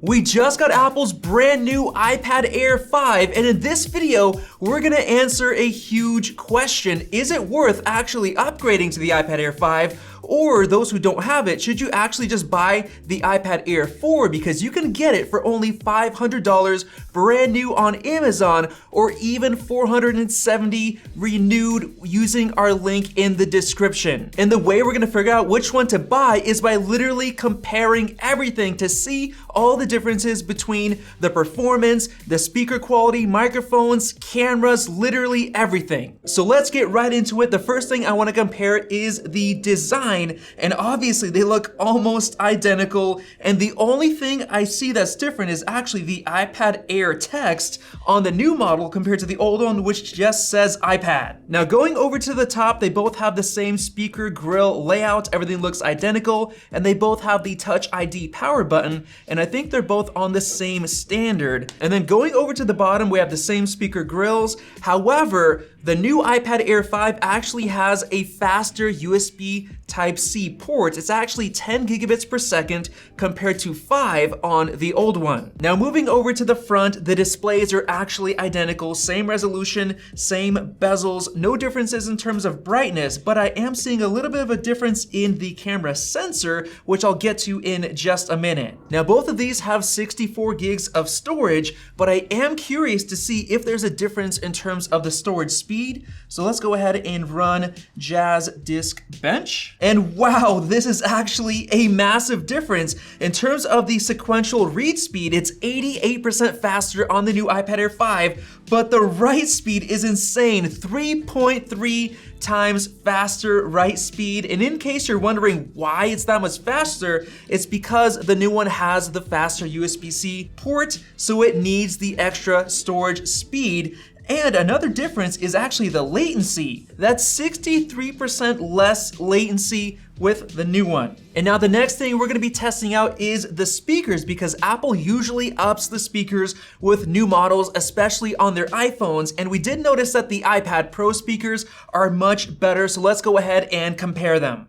We just got Apple's brand new iPad Air 5, and in this video, we're gonna answer a huge question. Is it worth actually upgrading to the iPad Air 5? Or those who don't have it, should you actually just buy the iPad Air 4 because you can get it for only $500 brand new on Amazon, or even $470 renewed using our link in the description. And the way we're gonna figure out which one to buy is by literally comparing everything to see all the differences between the performance, the speaker quality, microphones, cameras, literally everything. So let's get right into it. The first thing I wanna compare is the design. And obviously they look almost identical, and the only thing I see that's different is actually the iPad Air text on the new model compared to the old one, which just says iPad. Now going over to the top, they both have the same speaker grill layout, everything looks identical, and they both have the Touch ID power button, and I think they're both on the same standard. And then going over to the bottom, we have the same speaker grills. However, the new iPad Air 5 actually has a faster USB Type-C port. It's actually 10 gigabits per second compared to 5 on the old one. Now moving over to the front, the displays are actually identical, same resolution, same bezels, no differences in terms of brightness, but I am seeing a little bit of a difference in the camera sensor, which I'll get to in just a minute. Now both of these have 64 gigs of storage, but I am curious to see if there's a difference in terms of the storage speed. So let's go ahead and run Geekbench. And wow, this is actually a massive difference. In terms of the sequential read speed, it's 88% faster on the new iPad Air 5, but the write speed is insane, 3.3 times faster write speed. And in case you're wondering why it's that much faster, it's because the new one has the faster USB-C port, so it needs the extra storage speed. And another difference is actually the latency. That's 63% less latency with the new one. And now the next thing we're gonna be testing out is the speakers, because Apple usually ups the speakers with new models, especially on their iPhones. And we did notice that the iPad Pro speakers are much better, so let's go ahead and compare them.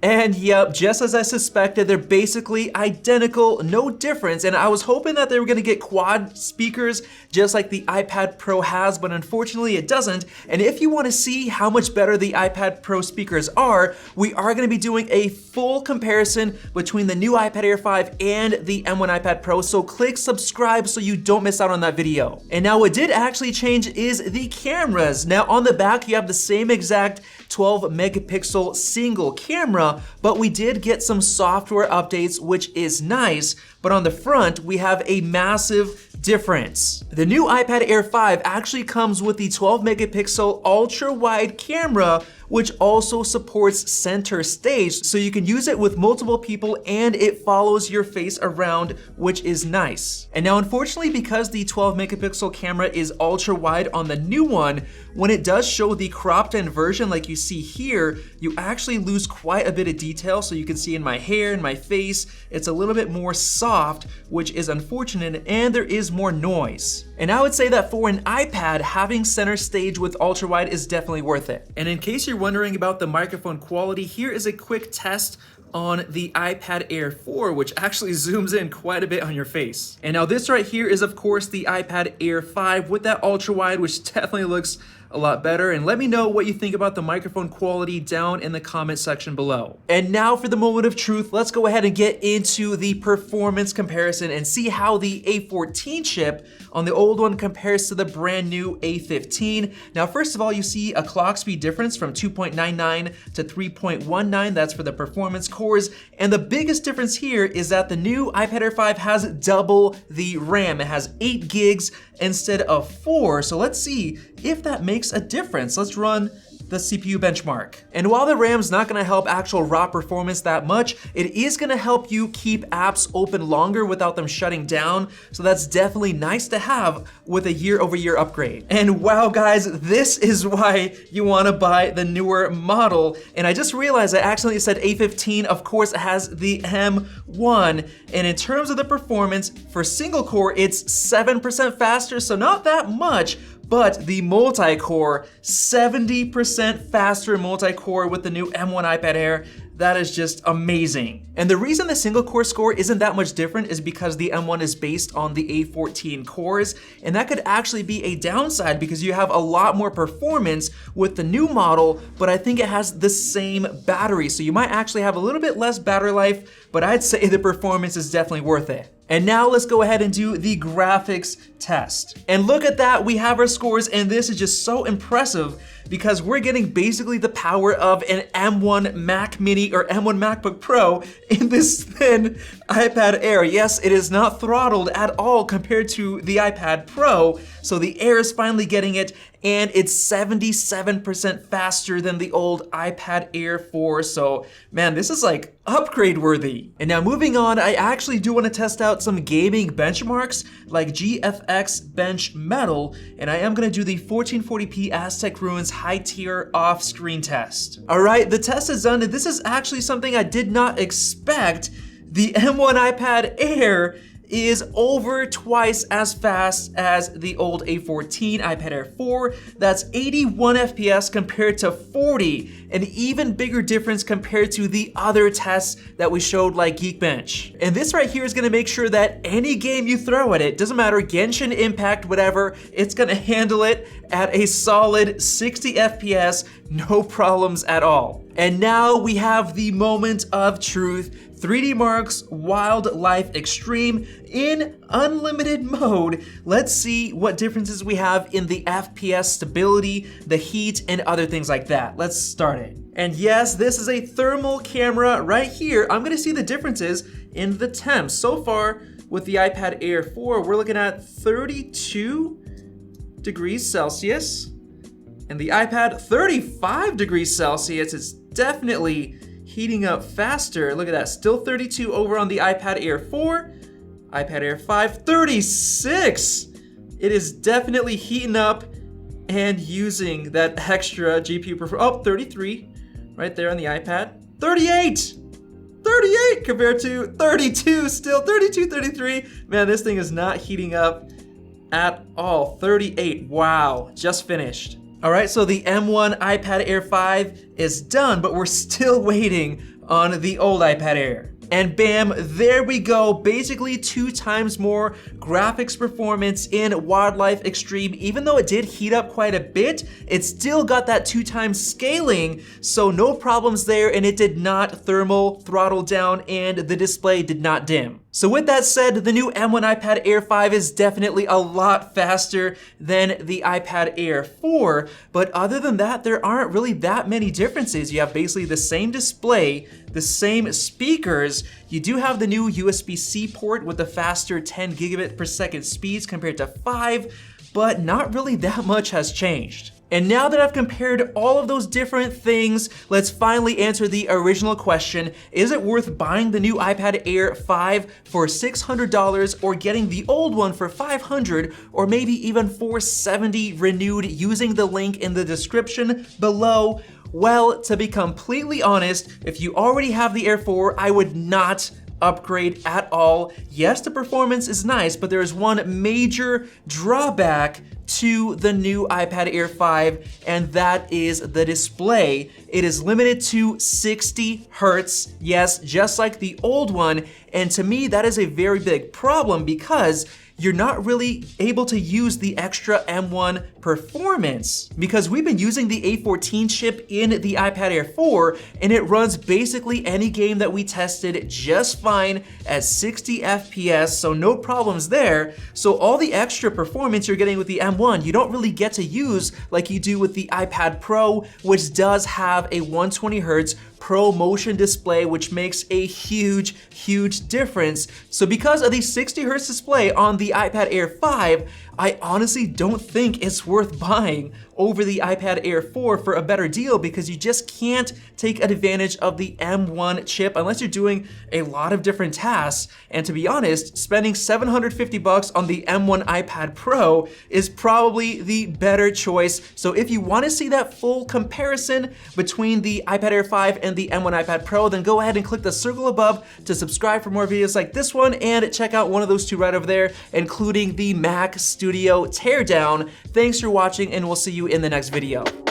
And yep, just as I suspected, they're basically identical, no difference. And I was hoping that they were gonna get quad speakers just like the iPad Pro has, but unfortunately it doesn't. And if you wanna see how much better the iPad Pro speakers are, we are gonna be doing a full comparison between the new iPad Air 5 and the M1 iPad Pro. So click subscribe so you don't miss out on that video. And now what did actually change is the cameras. Now on the back, you have the same exact 12 megapixel single camera, but we did get some software updates, which is nice. But on the front, we have a massive difference. The new iPad Air 5 actually comes with the 12 megapixel ultra wide camera, which also supports center stage, so you can use it with multiple people and it follows your face around, which is nice. And now unfortunately, because the 12 megapixel camera is ultra wide on the new one, when it does show the cropped in version like you see here, you actually lose quite a bit of detail. So you can see in my hair and my face, it's a little bit more soft, which is unfortunate, and there is more noise. And I would say that for an iPad, having center stage with ultra wide is definitely worth it. And in case you're wondering about the microphone quality, here is a quick test on the iPad Air 4, which actually zooms in quite a bit on your face. And now this right here is of course the iPad Air 5 with that ultra wide, which definitely looks a lot better. And let me know what you think about the microphone quality down in the comment section below. And now for the moment of truth, let's go ahead and get into the performance comparison and see how the A14 chip on the old one compares to the brand new A15. Now, first of all, you see a clock speed difference from 2.99 to 3.19. That's for the performance cores. And the biggest difference here is that the new iPad Air 5 has double the RAM. It has 8 gigs instead of 4. So let's see if that makes a difference. Let's run the CPU benchmark. And while the RAM's not gonna help actual raw performance that much, it is gonna help you keep apps open longer without them shutting down. So that's definitely nice to have with a year-over-year upgrade. And wow guys, this is why you wanna buy the newer model. And I just realized I accidentally said A15, of course it has the M1. And in terms of the performance, for single core, it's 7% faster, so not that much. But the multi-core, 70% faster multi-core with the new M1 iPad Air. That is just amazing. And the reason the single core score isn't that much different is because the M1 is based on the A14 cores, and that could actually be a downside because you have a lot more performance with the new model, but I think it has the same battery, so you might actually have a little bit less battery life, but I'd say the performance is definitely worth it. And now let's go ahead and do the graphics test. And look at that, we have our scores, and this is just so impressive because we're getting basically the power of an M1 Mac Mini or M1 MacBook Pro in this thin iPad Air. Yes, it is not throttled at all compared to the iPad Pro, so the Air is finally getting it, and it's 77% faster than the old iPad Air 4, so man, this is like upgrade worthy. And now moving on, I actually do want to test out some gaming benchmarks like GFXBench Metal, and I am going to do the 1440p Aztec Ruins high tier off screen test. All right, the test is done, and this is actually something I did not expect. The M1 iPad Air is over twice as fast as the old A14 iPad Air 4. That's 81 FPS compared to 40, an even bigger difference compared to the other tests that we showed like Geekbench. And this right here is gonna make sure that any game you throw at it, doesn't matter, Genshin Impact, whatever, it's gonna handle it at a solid 60 FPS, no problems at all. And now we have the moment of truth. 3D Mark's Wildlife Extreme in unlimited mode. Let's see what differences we have in the FPS stability, the heat, and other things like that. Let's start it. And yes, this is a thermal camera right here. I'm gonna see the differences in the temps. So far with the iPad Air 4, we're looking at 32 degrees Celsius. And the iPad, 35 degrees Celsius. It's definitely heating up faster. Look at that, still 32 over on the iPad Air 4. iPad Air 5, 36. It is definitely heating up and using that extra GPU performance. Oh, 33 right there on the iPad. 38 compared to 32, still 32, 33. Man, this thing is not heating up at all. 38, wow, just finished. All right, so the M1 iPad Air 5 is done, but we're still waiting on the old iPad Air. And bam, there we go. Basically 2 times more graphics performance in Wildlife Extreme. Even though it did heat up quite a bit, it still got that 2 times scaling, so no problems there, and it did not thermal throttle down, and the display did not dim. So with that said, the new M1 iPad Air 5 is definitely a lot faster than the iPad Air 4, but other than that, there aren't really that many differences. You have basically the same display, the same speakers. You do have the new USB-C port with the faster 10 gigabit per second speeds compared to 5, but not really that much has changed. And now that I've compared all of those different things, let's finally answer the original question. Is it worth buying the new iPad Air 5 for $600 or getting the old one for $500 or maybe even $470 renewed using the link in the description below? Well, to be completely honest, if you already have the Air 4, I would not upgrade at all. Yes, the performance is nice, but there is one major drawback to the new iPad Air 5, and that is the display. It is limited to 60 Hertz, yes, just like the old one, and to me that is a very big problem because you're not really able to use the extra M1 performance because we've been using the A14 chip in the iPad Air 4 and it runs basically any game that we tested just fine at 60 FPS, so no problems there. So all the extra performance you're getting with the M1, you don't really get to use like you do with the iPad Pro, which does have a 120 Hertz Pro Motion display, which makes a huge difference. So because of the 60 Hertz display on the iPad Air 5, I honestly don't think it's worth buying over the iPad Air 4 for a better deal, because you just can't take advantage of the M1 chip unless you're doing a lot of different tasks. And to be honest, spending $750 on the M1 iPad Pro is probably the better choice. So if you want to see that full comparison between the iPad Air 5 and the M1 iPad Pro, then go ahead and click the circle above to subscribe for more videos like this one, and check out one of those two right over there, including the Mac Studio Teardown. Thanks for watching, and we'll see you in the next video.